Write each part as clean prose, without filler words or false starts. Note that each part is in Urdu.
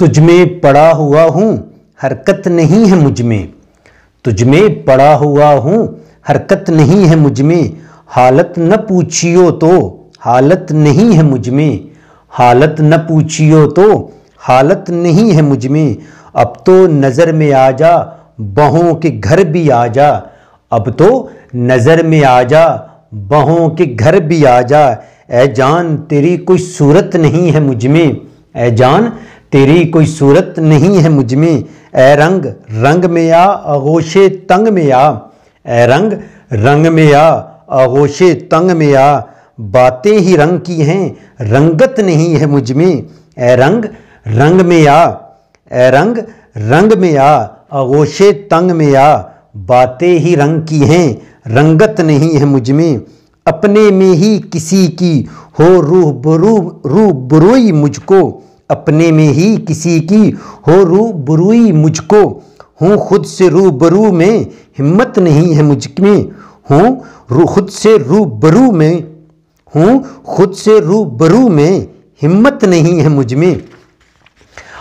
تجھ میں پڑا ہوا ہوں حرکت نہیں ہے مجھ میں، تجھ میں پڑا ہوا ہوں حرکت نہیں ہے مجھ میں، حالت نہ پوچھیو تو حالت نہیں ہے مجھ میں، حالت نہ پوچھیو تو حالت نہیں ہے مجھ میں، اب تو نظر میں آ جا بہوں کے گھر بھی آ جا، اب تو نظر میں آ جا بہوں کے گھر بھی آ جا، اے جان تیری کوئی صورت نہیں ہے مجھ میں، اے جان تیری کوئی صورت نہیں ہے مجھ میں، اے رنگ رنگ میں آ آغوش تنگ میں آ، اے رنگ رنگ میں آ آغوش تنگ میں آ، باتیں ہی رنگ کی ہیں رنگت نہیں ہے مجھ میں، اے رنگ رنگ میں آ، اے رنگ رنگ میں آ آغوش تنگ میں آ، باتیں ہی رنگ کی ہیں رنگت نہیں ہے مجھ میں، اپنے میں ہی کسی کی ہو روح بروئی مجھ کو، اپنے میں ہی کسی کی ہو روح بروئی مجھ کو، ہوں خود سے روبرو میں ہمت نہیں ہے مجھ میں، ہوں خود سے روبرو میں، ہوں خود سے روبرو میں ہمت نہیں ہے مجھ میں،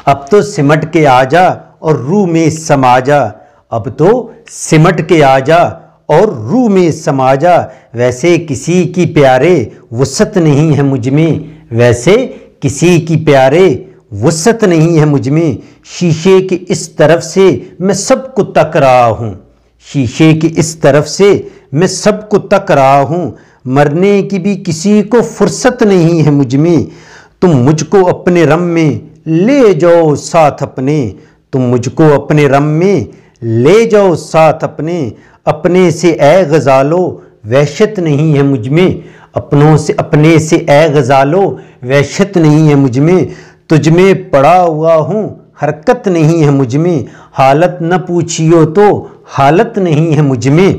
اب تو سمٹ کے آ جا اور روح میں سما جا، اب تو سمٹ کے آ جا اور روح میں سما جا، ویسے کسی کی پیارے وسعت نہیں ہے مجھ میں، ویسے کسی کی پیارے وسعت نہیں ہے مجھ میں، شیشے کی اس طرف سے میں سب کو تک رہا ہوں، شیشے کی اس طرف سے میں سب کو تک رہا ہوں، مرنے کی بھی کسی کو فرصت نہیں ہے مجھ میں، تم مجھ کو اپنے رم میں لے جاؤ ساتھ اپنے، تم مجھ کو اپنے رم میں لے جاؤ ساتھ اپنے، اپنے سے اے غزالو وحشت نہیں ہے مجھ میں، اپنے سے اے غزالو وحشت نہیں ہے مجھ میں، تجھ میں پڑا ہوا ہوں حرکت نہیں ہے مجھ میں، حالت نہ پوچھیو تو حالت نہیں ہے مجھ میں۔